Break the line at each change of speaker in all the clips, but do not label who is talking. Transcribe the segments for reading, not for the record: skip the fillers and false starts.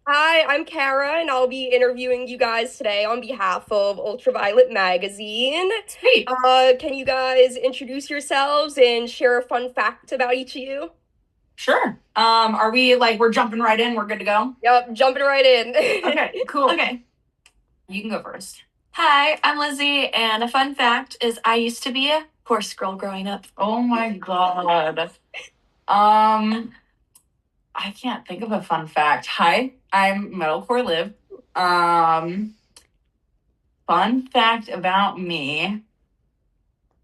Hi, I'm Kara, and I'll be interviewing you guys today on behalf of Ultraviolet Magazine.
Sweet.
Can you guys introduce yourselves and share a fun fact about each of you?
Sure. Are we we're jumping right in? We're good to go?
Yep, jumping right in.
Okay, cool. Okay, you can go first. Hi, I'm Lizzie, and a fun fact is I used to be a horse girl growing up. Oh my god. Um, I can't think of a fun fact. Hi, I'm Metalcore Liv. Um, Fun fact about me.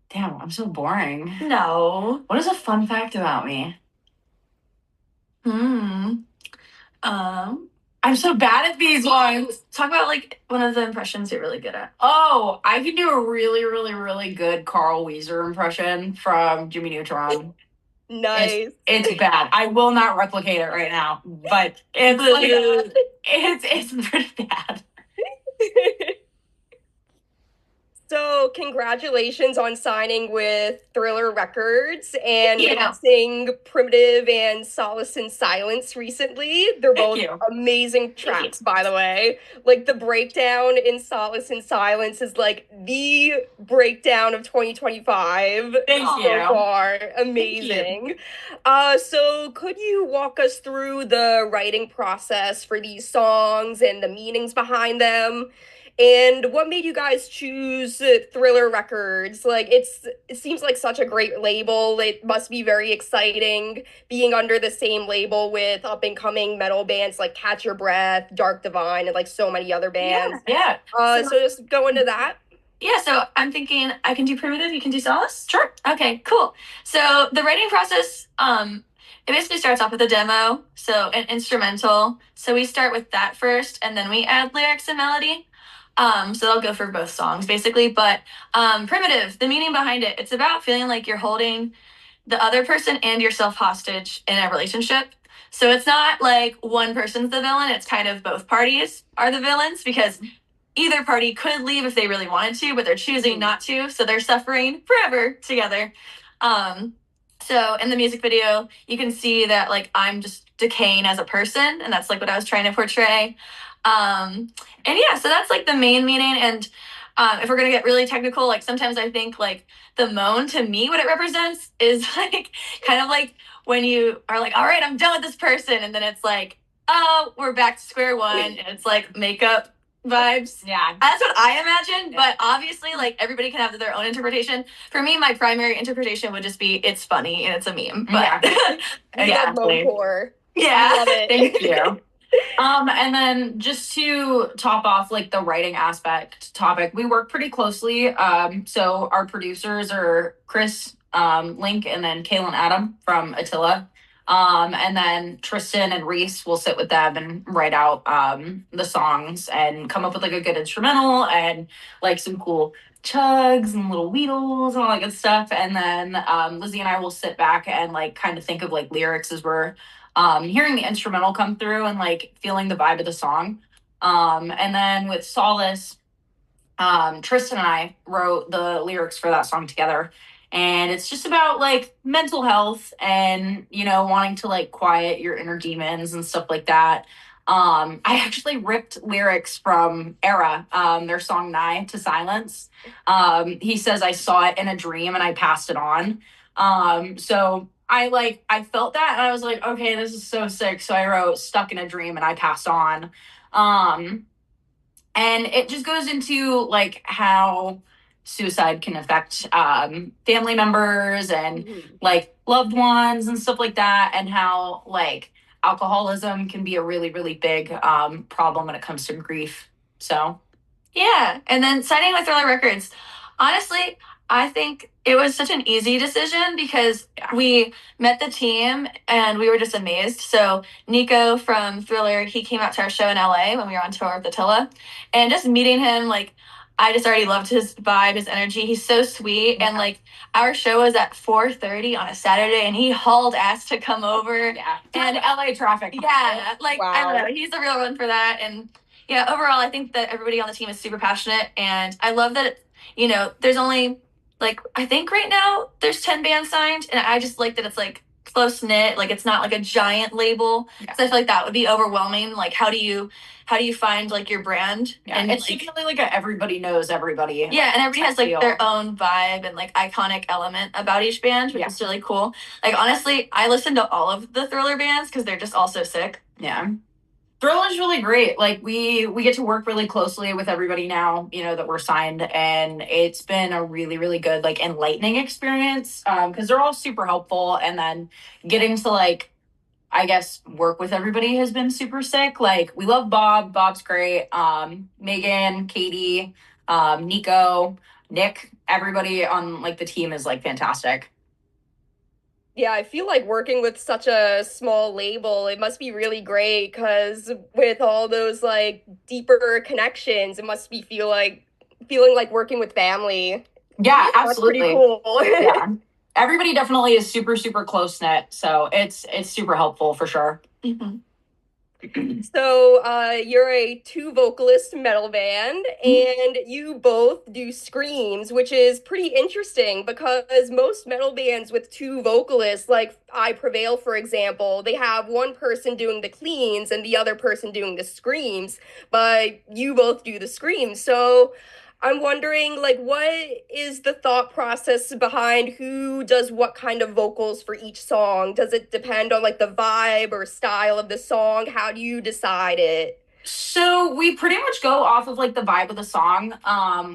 Damn, I'm so boring. No. What is a fun fact about me? Hmm. I'm so bad at these ones. Talk about like one of the impressions you're really good at. Oh, I can do a really, really, really good Carl Weezer impression from Jimmy Neutron. It's
Nice.
it's bad. I will not replicate it right now, but it's pretty bad.
So, congratulations on signing with Thriller Records and
Thank you.
releasing Primitive and Solace in Silence recently. They're
Thank
both
you.
amazing
Thank you.
tracks, by the way. Like, the breakdown in Solace in Silence is like the breakdown of 2025
Thank
so
you.
far.
Thank you.
Amazing. So could you walk us through the writing process for these songs and the meanings behind them? And what made you guys choose Thriller Records? It seems like such a great label. It must be very exciting being under the same label with up and coming metal bands like Catch Your Breath, Dark Divine, and like so many other bands.
Yeah.
So just go into that.
Yeah, so I'm thinking I can do primitive, you can do solace? Sure. Okay, cool. So the writing process, it basically starts off with a demo, so an instrumental. So we start with that first, and then we add lyrics and melody. So that'll go for both songs basically. But primitive, the meaning behind it, it's about feeling like you're holding the other person and yourself hostage in a relationship. So it's not like one person's the villain, it's kind of both parties are the villains because either party could leave if they really wanted to, but they're choosing not to, so they're suffering forever together. Um, so in the music video, you can see that like I'm just decaying as a person, and that's like what I was trying to portray. And yeah, so that's like the main meaning. And if we're gonna get really technical, like sometimes I think like the moan to me, what it represents is like kind of like when you are like, all right, I'm done with this person, and then it's like, oh, we're back to square one, and it's like makeup vibes. Yeah. That's what I imagine, but obviously, like, everybody can have their own interpretation. For me, my primary interpretation would just be it's funny and it's a meme. But yeah.
We love
Exactly.
Mocore.
Yeah.
We love it.
Thank you. And then just to top off like the writing aspect topic, we work pretty closely. So our producers are Chris, Link, and then Kaylin Adam from Attila. And then Tristan and Reese will sit with them and write out the songs and come up with like a good instrumental and like some cool chugs and little wheedles and all that good stuff. And then Lizzie and I will sit back and like kind of think of like lyrics as we're hearing the instrumental come through and like feeling the vibe of the song. And then with Solace, Tristan and I wrote the lyrics for that song together. And it's just about like mental health and, you know, wanting to like quiet your inner demons and stuff like that. I actually ripped lyrics from Era, their song Nigh to Silence. He says, I saw it in a dream and I passed it on. So I felt that and I was like, okay, this is so sick. So I wrote Stuck in a Dream and I passed on. Um, and it just goes into like how suicide can affect family members and like loved ones and stuff like that, and how like alcoholism can be a really really big problem when it comes to grief. So yeah, and then signing with Thriller Records, honestly, I think it was such an easy decision because we met the team and we were just amazed. So Nico from Thriller, he came out to our show in LA when we were on tour with Attila, and just meeting him, like I just already loved his vibe, his energy. He's so sweet, and like our show was at 4:30 on a Saturday, and he hauled ass to come over. Yeah, and LA traffic. Yeah, like wow. I don't know, he's the real one for that, and yeah, overall, I think that everybody on the team is super passionate, and I love that, you know, there's only like, I think right now there's 10 bands signed, and I just like that it's like
close knit. Like it's not like a giant label. Yeah. So I feel like that would be overwhelming. Like how do you find like your brand?
Yeah,
and
it's definitely like a everybody knows everybody.
Yeah, and everybody has like their own vibe and like iconic element about each band, which is really cool. Like honestly, I listen to all of the Thriller bands because they're just all so sick.
Yeah. Thriller's really great. Like we get to work really closely with everybody now, you know, that we're signed, and it's been a really, really good, like enlightening experience. Because they're all super helpful, and then getting to like, I guess, work with everybody has been super sick. Like we love Bob. Bob's great. Megan, Katie, Nico, Nick, everybody on like the team is like fantastic.
Yeah, I feel like working with such a small label, it must be really great because with all those like deeper connections, it must be feeling like working with family.
Yeah, absolutely.
That's pretty cool.
Yeah. Everybody definitely is super, super close knit, so it's super helpful for sure.
Mm-hmm.
So, you're a two vocalist metal band, and you both do screams, which is pretty interesting because most metal bands with two vocalists, like I Prevail, for example, they have one person doing the cleans and the other person doing the screams, but you both do the screams. So, I'm wondering, like, what is the thought process behind who does what kind of vocals for each song? Does it depend on, like, the vibe or style of the song? How do you decide it?
So we pretty much go off of like the vibe of the song.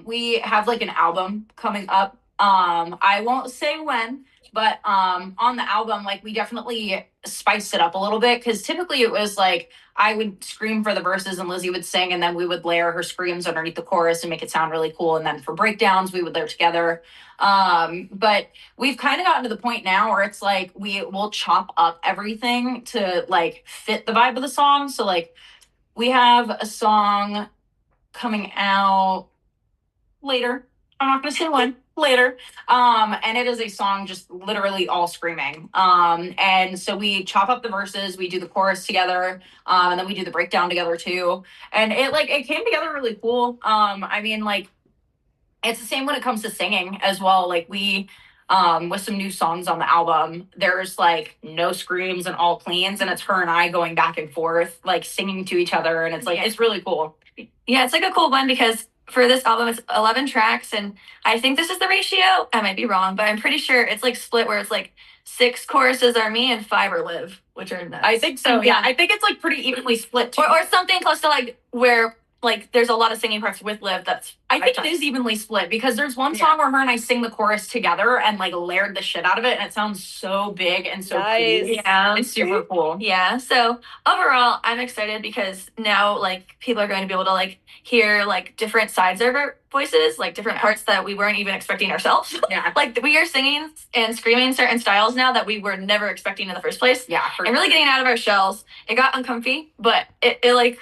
We have like an album coming up. I won't say when, but on the album, like we definitely spiced it up a little bit because typically it was like I would scream for the verses and Lizzie would sing, and then we would layer her screams underneath the chorus and make it sound really cool. And then for breakdowns, we would layer together. But we've kind of gotten to the point now where it's like we will chop up everything to like fit the vibe of the song. So like we have a song coming out later. I'm not going to say when. Later. And it is a song just literally all screaming. And so we chop up the verses, we do the chorus together, and then we do the breakdown together too. And it came together really cool. I mean, like, it's the same when it comes to singing as well. Like we with some new songs on the album, there's like no screams and all cleans, and it's her and I going back and forth, like singing to each other, and it's like it's really cool.
Yeah, it's like a cool one because for this album it's 11 tracks, and I think this is the ratio. I might be wrong, but I'm pretty sure it's like split where it's like 6 choruses are me and 5 are Liv, which are nuts.
I think so. Yeah, I think it's like pretty evenly split too.
Or something close to like where like there's a lot of singing parts with Liv.
I think it is evenly split because there's one song where her and I sing the chorus together and like layered the shit out of it, and it sounds so big and so cool.
Yeah,
it's super cool.
Yeah, so overall I'm excited because now like people are going to be able to like hear like different sides of our voices, like different parts that we weren't even expecting ourselves.
Yeah.
Like we are singing and screaming certain styles now that we were never expecting in the first place.
Yeah,
and really getting out of our shells. It got uncomfy, but it like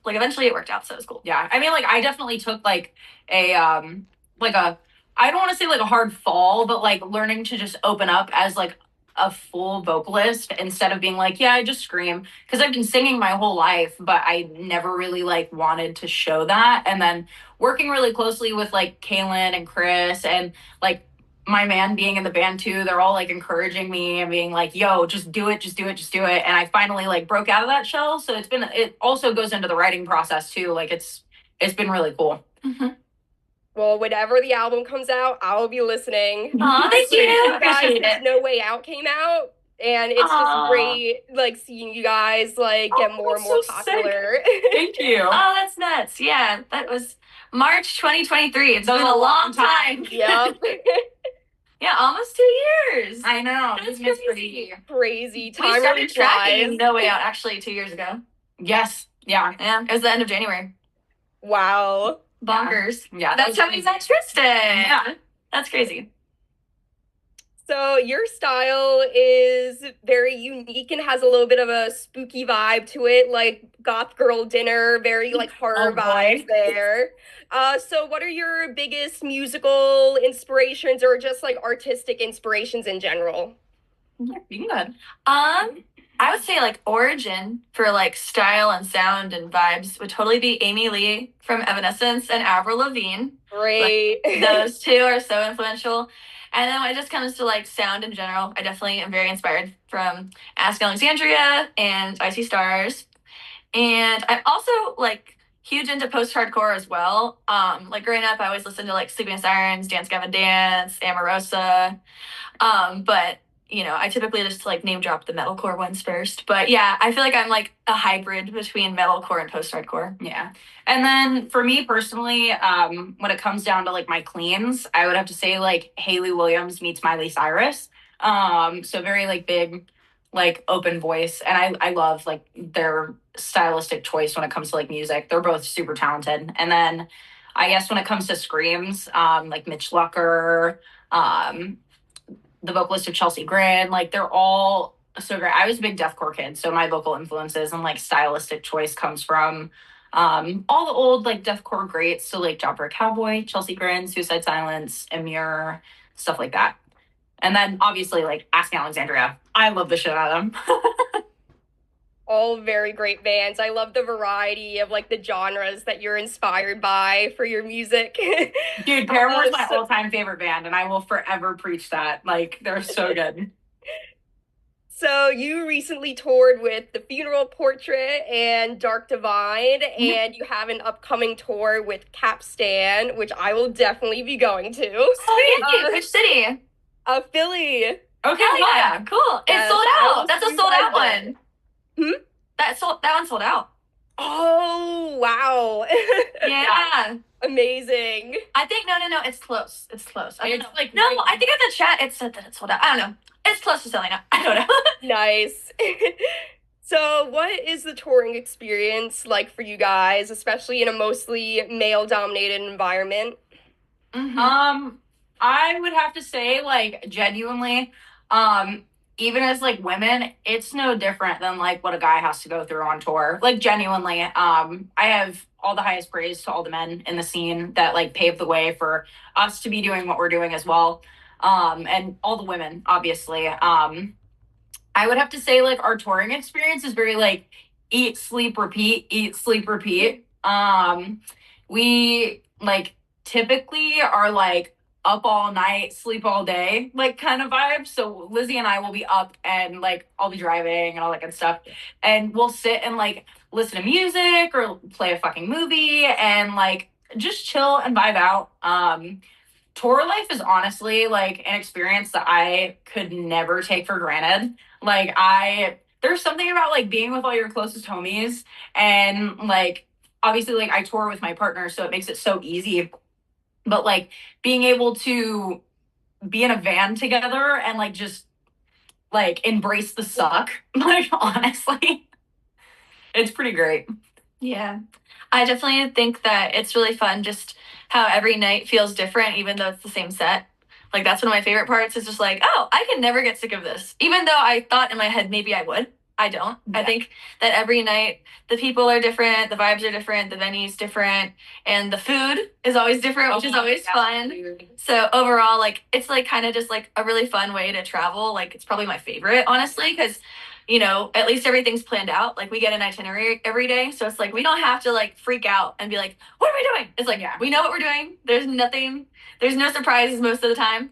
eventually it worked out, so it was cool.
Yeah, I mean, like I definitely took like a I don't want to say like a hard fall, but like learning to just open up as like a full vocalist instead of being like, yeah, I just scream, because I've been singing my whole life, but I never really like wanted to show that. And then working really closely with like Kaylin and Chris and like my man being in the band too, they're all like encouraging me and being like, yo, just do it, just do it, just do it. And I finally like broke out of that shell. So it also goes into the writing process too. Like it's been really cool.
Mm-hmm.
Well, whenever the album comes out, I'll be listening.
Aw, thank you.
Guys, No Way Out came out, and it's just great, like, seeing you guys, like, get more and more popular.
Thank you.
Oh, that's nuts. Yeah, that was March 2023. It's been a long time.
Yep.
Yeah, almost 2 years.
I know.
That's
crazy. Crazy. Time
we started
really
tracking
flies.
No Way Out actually 2 years ago.
Yes. Yeah.
Yeah, it was the end of January.
Wow.
Bonkers.
Yeah.
That's how we met Tristan.
Yeah.
That's crazy.
So your style is very unique and has a little bit of a spooky vibe to it, like goth girl dinner, very like horror vibes there. So what are your biggest musical inspirations or just like artistic inspirations in general?
You can go ahead.
I would say like origin for like style and sound and vibes would totally be Amy Lee from Evanescence and Avril Lavigne.
Great.
Like, those two are so influential. And then when it just comes to like sound in general, I definitely am very inspired from Ask Alexandria and Icy Stars. And I'm also like huge into post-hardcore as well. Like growing up, I always listened to like Sleeping Sirens, Dance Gavin Dance, Amorosa. But you know, I typically just like name drop the metalcore ones first. But yeah, I feel like I'm like a hybrid between metalcore and post-hardcore.
Yeah. And then for me personally, when it comes down to like my cleans, I would have to say like Hayley Williams meets Miley Cyrus. So very like big, like open voice. And I love like their stylistic choice when it comes to like music. They're both super talented. And then I guess when it comes to screams, like Mitch Lucker, um, the vocalist of Chelsea Grin, like they're all so great. I was a big deathcore kid, so my vocal influences and like stylistic choice comes from all the old like deathcore greats, so like Job for a Cowboy, Chelsea Grin, Suicide Silence, Emure, stuff like that. And then obviously like Asking Alexandria. I love the shit out of them.
All very great bands. I love the variety of like the genres that you're inspired by for your music.
Dude, Paramore's my all-time favorite band, and I will forever preach that. Like, they're so good.
So you recently toured with The Funeral Portrait and Dark Divide, and you have an upcoming tour with Capstan, which I will definitely be going to.
Oh, yeah. Which city?
Philly.
Okay,
yeah, cool.
Yes,
It's sold out. That's a sold out one. That one sold out.
Oh, wow.
Yeah.
Amazing.
I think, no, it's close. It's close. I
It's
don't know.
like
No, I think in the chat it said that it sold out. I don't know. It's close to selling out. I don't know.
Nice. So, what is the touring experience like for you guys, especially in a mostly male-dominated environment?
I would have to say, like, genuinely, even as like women, it's no different than like what a guy has to go through on tour. Like genuinely, I have all the highest praise to all the men in the scene that like paved the way for us to be doing what we're doing as well. And all the women, obviously. I would have to say like our touring experience is very like eat, sleep, repeat, eat, sleep, repeat. We like typically are like up all night, sleep all day, like kind of vibe. So Lizzie and I will be up and like I'll be driving and all that good stuff. And we'll sit and like listen to music or play a fucking movie and like just chill and vibe out. Tour life is honestly like an experience that I could never take for granted. Like there's something about like being with all your closest homies and like obviously like I tour with my partner, so it makes it so easy. But like being able to be in a van together and like just like embrace the suck, like honestly, it's pretty great.
Yeah. I definitely think that it's really fun just how every night feels different, even though it's the same set. Like, that's one of my favorite parts is just like, oh, I can never get sick of this. Even though I thought in my head maybe I would. I don't. Yeah. I think that every night the people are different, the vibes are different, the venue's different, and the food is always different, which is always fun. So overall, like, it's like kind of just like a really fun way to travel. Like, it's probably my favorite, honestly, because you know, at least everything's planned out. Like we get an itinerary every day. So it's like, we don't have to like freak out and be like, what are we doing? It's like, we know what we're doing. There's no surprises most of the time.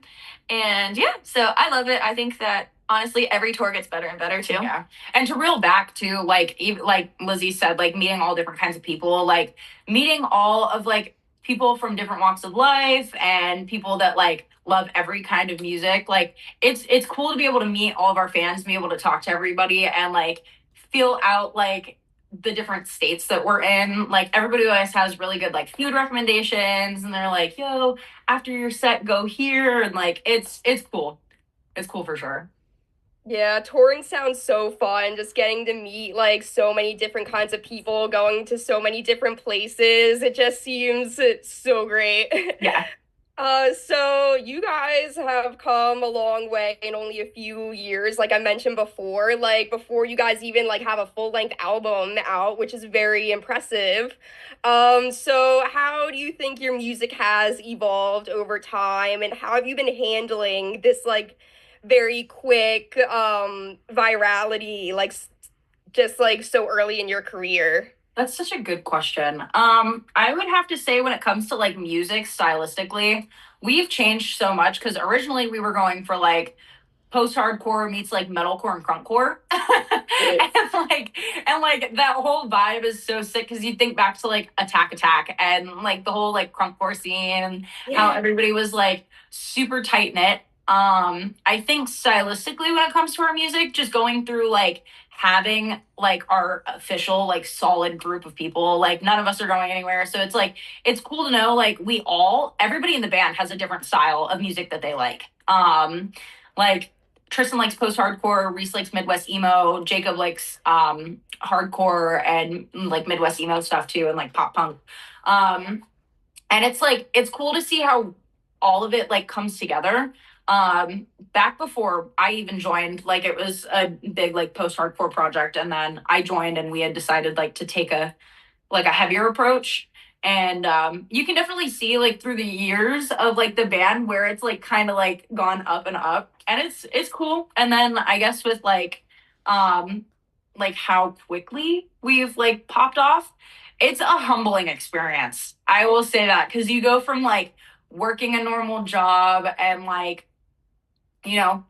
And yeah, so I love it. I think that honestly, every tour gets better and better too.
Yeah. And to reel back to like, even like Lizzie said, like meeting all different kinds of people, like meeting all of like people from different walks of life and people that like love every kind of music. Like it's cool to be able to meet all of our fans, be able to talk to everybody and like feel out like the different states that we're in. Like everybody always has really good like food recommendations and they're like, yo, after your set, go here. And like it's cool. It's cool for sure.
Yeah, touring sounds so fun. Just getting to meet like so many different kinds of people, going to so many different places. It just seems so great.
Yeah.
So you guys have come a long way in only a few years, like I mentioned before, like before you guys even like have a full-length album out, which is very impressive. So how do you think your music has evolved over time, and how have you been handling this like very quick virality, like just like so early in your career?
That's such a good question. I would have to say when it comes to like music stylistically, we've changed so much because originally we were going for like post-hardcore meets like metalcore and crunkcore. and that whole vibe is so sick because you think back to like Attack Attack and like the whole like crunkcore scene and how everybody was like super tight knit. I think stylistically when it comes to our music, just going through like having like our official like solid group of people, like none of us are going anywhere, so it's like it's cool to know like everybody in the band has a different style of music that they like Tristan likes post-hardcore, Reese likes Midwest emo, Jacob likes hardcore and like Midwest emo stuff too, and like pop punk. And it's like it's cool to see how all of it like comes together. Back before I even joined, like it was a big like post-hardcore project, and then I joined and we had decided like to take a heavier approach. And you can definitely see like through the years of like the band where it's like kind of like gone up and up, and it's cool. And then I guess with like how quickly we've like popped off, it's a humbling experience. I will say that because you go from like working a normal job and like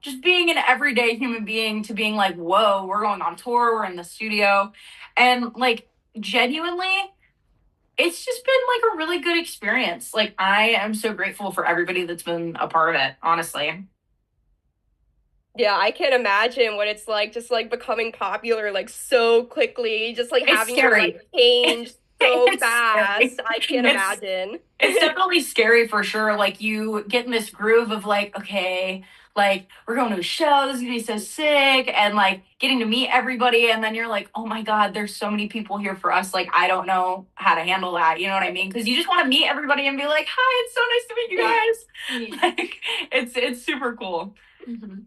just being an everyday human being to being like, whoa, we're going on tour, we're in the studio, and like genuinely it's just been like a really good experience. Like I am so grateful for everybody that's been a part of it, honestly.
Yeah, I can't imagine what it's like just like becoming popular like so quickly, just like
It's
having your
scary.
life change so
It's
fast.
scary.
I can't imagine.
It's definitely scary for sure. Like you get in this groove of like, okay, like we're going to a show, this is gonna be so sick, and like getting to meet everybody, and then you're like, oh my God, there's so many people here for us. Like I don't know how to handle that. You know what I mean? Because you just want to meet everybody and be like, hi, it's so nice to meet you guys. Like it's super cool.
Mm-hmm.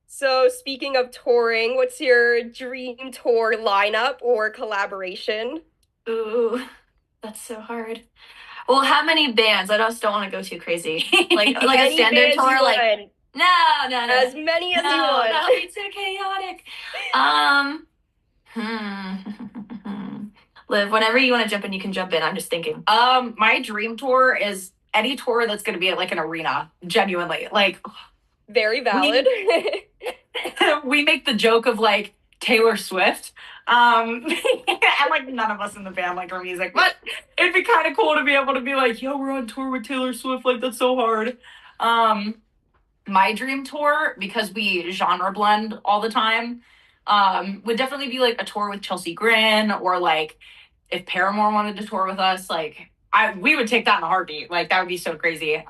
So, speaking of touring, what's your dream tour lineup or collaboration?
Ooh, that's so hard. Well, how many bands? I just don't want to go too crazy. Like a
Any
standard
bands you
tour, like
want,
no, no, no,
as many as you
no,
want.
that'll be too chaotic. Hmm. Liv, whenever you want to jump in, you can jump in. I'm just thinking.
My dream tour is any tour that's gonna be at like an arena, genuinely. Like
Very valid.
we make the joke of like Taylor Swift. And like none of us in the band like her music, but it'd be kind of cool to be able to be like, yo, we're on tour with Taylor Swift. Like that's so hard. My dream tour, because we genre blend all the time, would definitely be like a tour with Chelsea Grin, or like if Paramore wanted to tour with us, like we would take that in a heartbeat. Like that would be so crazy.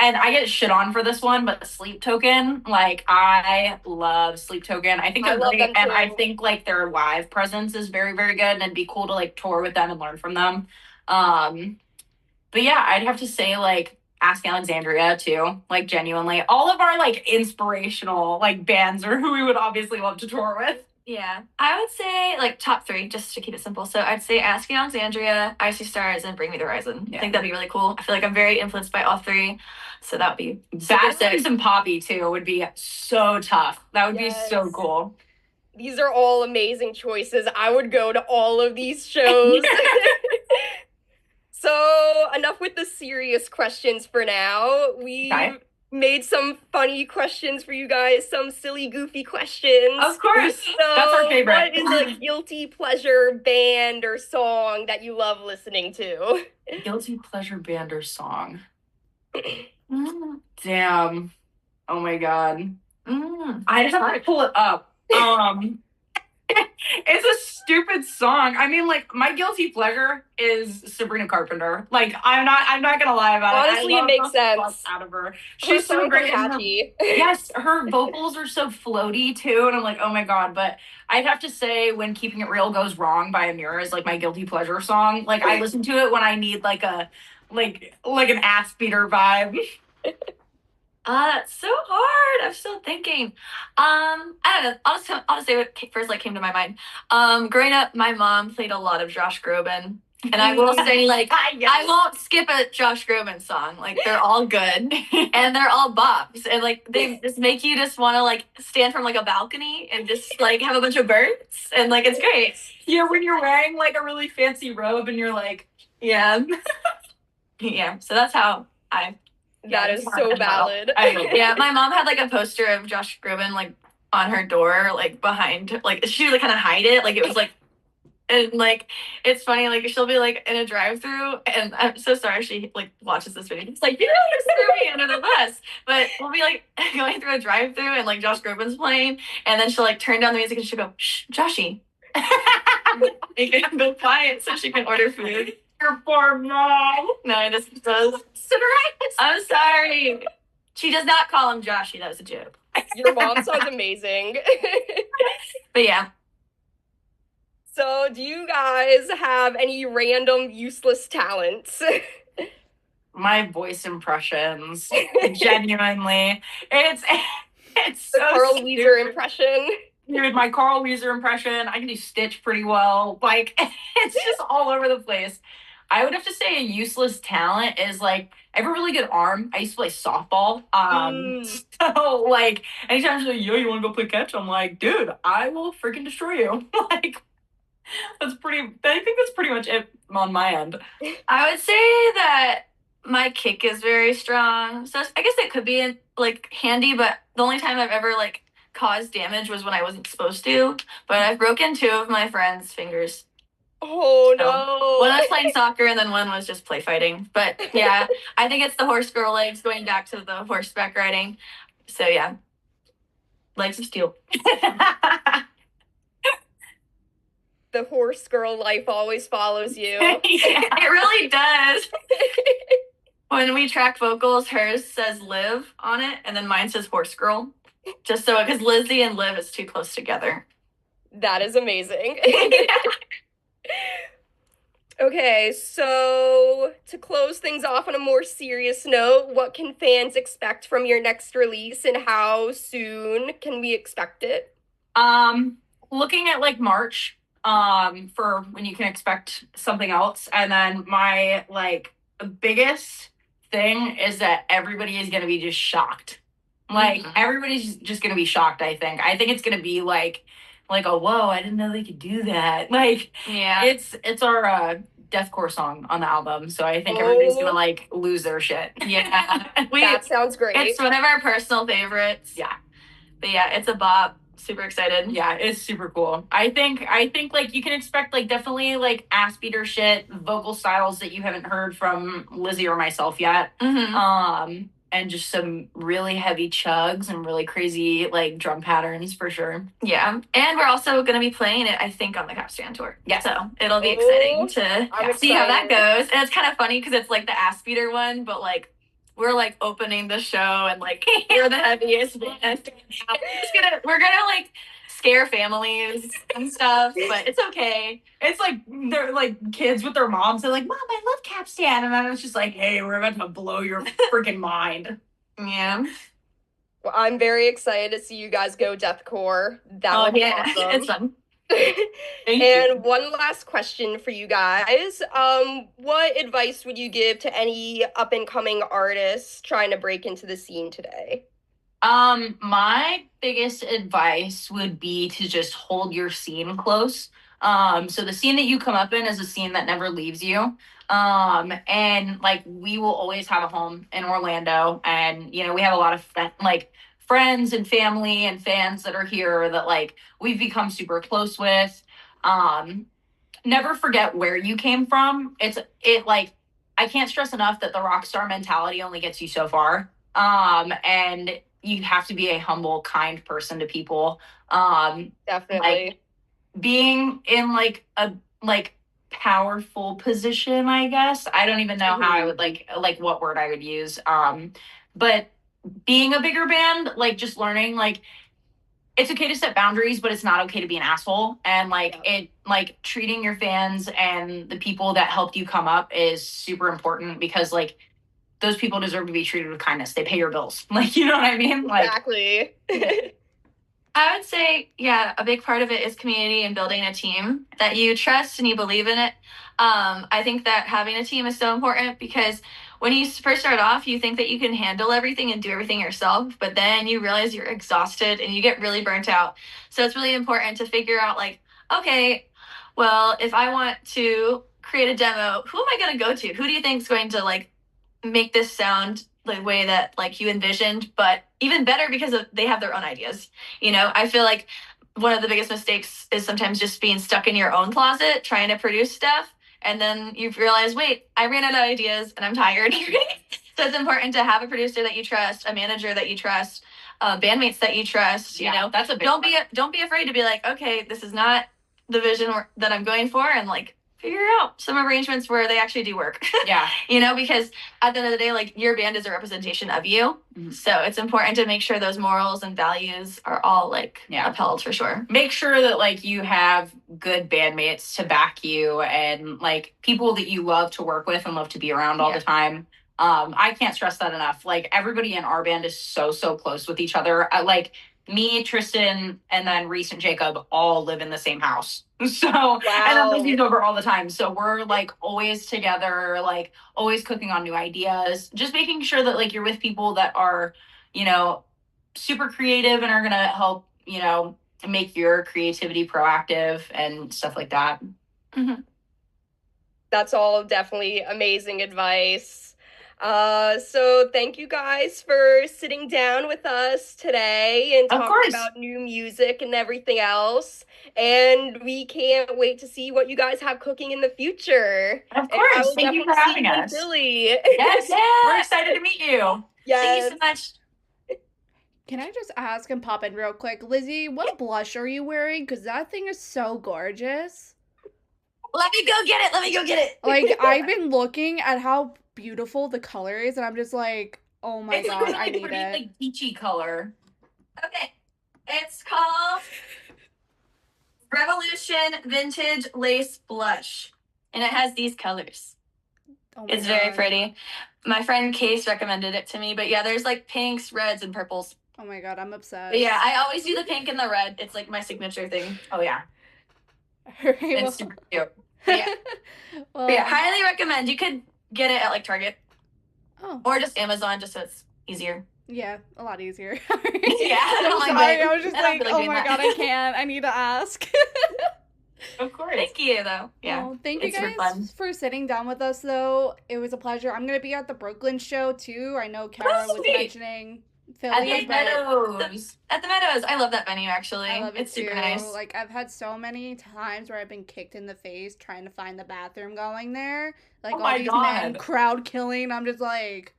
And I get shit on for this one, but Sleep Token, like I love Sleep Token. I think
I
they're
love
great,
them
and
too.
I think like their live presence is very, very good, and it'd be cool to like tour with them and learn from them. But yeah, I'd have to say like Ask Alexandria too. Like genuinely, all of our like inspirational like bands are who we would obviously love to tour with.
Yeah, I would say like top three, just to keep it simple. So I'd say Asking Alexandria, Icy Stars, and Bring Me the Horizon.
Yeah.
I think that'd be really cool. I feel like I'm very influenced by all three, so that would be super
Bad
sick.
News and Poppy too would be so tough. That would be so
Yes.
cool.
These are all amazing choices. I would go to all of these shows. So, enough with the serious questions for now. We've
Okay.
made some funny questions for you guys, some silly, goofy questions.
Of course.
So,
That's our favorite.
what is a guilty pleasure band or song that you love listening to?
Guilty pleasure band or song.
Mm,
Damn. Oh my God. I
that's
just have to
hard.
pull it up. It's a stupid song. I mean, like my guilty pleasure is Sabrina Carpenter. Like I'm not gonna lie about
Honestly,
it.
it makes
the fuck
sense.
out of her.
Her
She's so
songs are
great. And
catchy.
yes, her vocals are so floaty too, and I'm like, oh my God. But I'd have to say, when Keeping It Real Goes Wrong by Amira is like my guilty pleasure song. Like I listen to it when I need like an ass beater vibe.
It's so hard. I'm still thinking. I don't know. I'll just say what first like came to my mind. Growing up, my mom played a lot of Josh Groban, And I will say, like, I won't skip a Josh Groban song. Like, they're all good. And they're all bops. And, like, they just make you just want to, like, stand from, like, a balcony and just, like, have a bunch of birds. And, like, it's great.
Yeah, when you're wearing, like, a really fancy robe and you're like,
yeah. Yeah, so that's how
that is so valid.
Yeah, my mom had, like, a poster of Josh Groban, like, on her door, like, behind, like, she would, like, kind of hide it. Like, it was, like, and, like, it's funny, like, she'll be, like, in a drive-thru, and I'm so sorry she, like, watches this video. It's like, you really threw me under the bus. But we'll be, like, going through a drive-thru, and, like, Josh Groban's playing, and then she'll, like, turn down the music, and she'll go, shh, Joshy. You can go quiet so she can order food.
Your poor mom.
No, it just does. I'm sorry. She does not call him Joshy. That was a joke.
Your mom sounds amazing.
But yeah.
So, do you guys have any random useless talents?
My voice impressions, genuinely, it's
The
so
Carl
stupid.
Weezer impression.
Dude, my Carl Weezer impression, I can do Stitch pretty well. Like, it's just all over the place. I would have to say a useless talent is, like, I have a really good arm. I used to play softball. So, like, anytime she's like, yo, you want to go play catch? I'm like, dude, I will freaking destroy you. Like, I think that's pretty much it on my end.
I would say that my kick is very strong. So I guess it could be, like, handy, but the only time I've ever, like, caused damage was when I wasn't supposed to. But I've broken 2 of my friends' fingers.
Oh, no.
One was playing soccer, and then one was just play fighting. But, yeah, I think it's the horse girl legs, going back to the horseback riding. So, yeah. Legs of steel.
The horse girl life always follows you.
Yeah, it really does. When we track vocals, hers says Liv on it, and then mine says horse girl. Just so, because Lizzie and Liv is too close together.
That is amazing. Okay, so to close things off on a more serious note, what can fans expect from your next release, and how soon can we expect it?
Looking at, like, March, for when you can expect something else. And then my, like, biggest thing is that everybody is going to be just shocked. Like, everybody's just going to be shocked, I think. I think it's going to be like, oh, whoa, I didn't know they could do that. Like,
Yeah.
It's our deathcore song on the album. So I think everybody's going to, like, lose their shit.
Yeah.
That sounds great.
It's one of our personal favorites.
Yeah.
But yeah, it's a bop. Super excited.
Yeah, it's super cool. I think like you can expect, like, definitely, like, ass beater shit, vocal styles that you haven't heard from Lizzie or myself yet. And just some really heavy chugs and really crazy, like, drum patterns for sure.
Yeah. And we're also going to be playing it, I think, on the Capstan tour.
Yeah.
So it'll be exciting to see how that
excited.
goes. And it's kind of funny because it's like the ass beater one, but, like, we're, like, opening the show and, like, we're the heaviest band. We're gonna like scare families and stuff, but it's okay.
It's like they're like kids with their moms. They're like, "Mom, I love Capstan," and then it's just like, "Hey, we're about to blow your freaking mind."
Yeah.
Well, I'm very excited to see you guys go deathcore. That would be awesome.
It's fun.
And one last question for you guys. What advice would you give to any up-and-coming artists trying to break into the scene today?
My biggest advice would be to just hold your scene close. So the scene that you come up in is a scene that never leaves you. And, like, we will always have a home in Orlando, and, you know, we have a lot of friends and family and fans that are here that, like, we've become super close with. Never forget where you came from. Like, I can't stress enough that the rock star mentality only gets you so far. And you have to be a humble, kind person to people.
Definitely.
Like, being in, like, a, like, powerful position, I guess. I don't even know how I would, like what word I would use. But being a bigger band, like, just learning, like, it's okay to set boundaries, but it's not okay to be an asshole. And, like, treating your fans and the people that helped you come up is super important, because, like, those people deserve to be treated with kindness. They pay your bills. Like, you know what I mean? Like,
exactly.
I would say, yeah, a big part of it is community and building a team that you trust and you believe in it. I think that having a team is so important because when you first start off, you think that you can handle everything and do everything yourself, but then you realize you're exhausted and you get really burnt out. So it's really important to figure out, like, okay, well, if I want to create a demo, who am I going to go to? Who do you think is going to like make this sound the way that like you envisioned, but even better because they have their own ideas. I feel like one of the biggest mistakes is sometimes just being stuck in your own closet trying to produce stuff, and then you realize, wait, I ran out of ideas and I'm tired. So it's important to have a producer that you trust, a manager that you trust, bandmates that you trust.
That's a big
don't be afraid to be like, okay, this is not the vision that I'm going for, and like figure out some arrangements where they actually do work.
Yeah.
Because at the end of the day, like your band is a representation of you. Mm-hmm. So it's important to make sure those morals and values are all like upheld for sure.
Make sure that like you have good bandmates to back you and like people that you love to work with and love to be around all the time. I can't stress that enough. Like everybody in our band is so close with each other. Like me, Tristan, and then Reese and Jacob all live in the same house. So, wow. And then Lizzie's over all the time. So we're like always together, like always cooking on new ideas, just making sure that like you're with people that are, super creative and are going to help, make your creativity proactive and stuff like that.
Mm-hmm. That's all definitely amazing advice. So thank you guys for sitting down with us today and talking about new music and everything else. And we can't wait to see what you guys have cooking in the future.
Of course. Thank you for having us.
Billy.
Yes. We're excited to meet you.
Yes.
Thank you so much.
Can I just ask and pop in real quick? Lizzie, what blush are you wearing? Because that thing is so gorgeous.
Let me go get it.
Like, I've been looking at how beautiful the color is, and I'm just like, oh my god,
really
I need
pretty,
it.
like peachy color.
Okay, it's called Revolution Vintage Lace Blush, and it has these colors. Oh it's very pretty. My friend Case recommended it to me, but yeah, there's like pinks, reds, and purples.
Oh my god, I'm obsessed.
But yeah, I always do the pink and the red. It's like my signature thing.
Oh yeah.
It's super cute. But yeah. But yeah, highly recommend. You could get it at like Target.
Oh.
Or just Amazon, just so it's easier.
Yeah, a lot easier.
Yeah,
I'm sorry. I was just like, oh my god, I can't. I need to ask.
Of course.
Thank you, though. Yeah.
Oh, thank you guys for sitting down with us, though. It was a pleasure. I'm going to be at the Brooklyn show, too. I know Kara was mentioning Philly.
At the Meadows. At the Meadows. I love that venue, actually.
I love it,
it's super nice.
Like, I've had so many times where I've been kicked in the face trying to find the bathroom going there. Like, all these men crowd killing. I'm just like...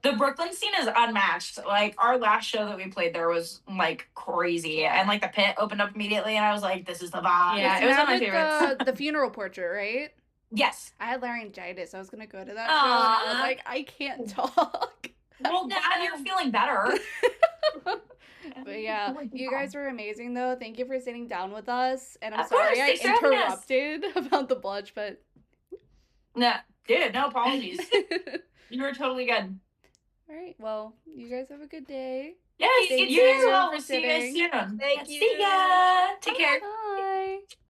The Brooklyn scene is unmatched. Like, our last show that we played there was, like, crazy. And, like, the pit opened up immediately, and I was like, this is the vibe.
Yeah, it was one of my favorites.
The funeral portrait, right?
Yes.
I had laryngitis. I was going to go to that show, and I was like, I can't talk.
Well, now you're feeling better.
But yeah, you guys were amazing, though. Thank you for sitting down with us. And I'm sorry I interrupted about the blush, but...
No, dude, no apologies. You were totally good.
All right. Well, you guys have a good day.
Yes, you as well. We'll see you guys soon.
Thank you.
See ya. Take care.
Bye.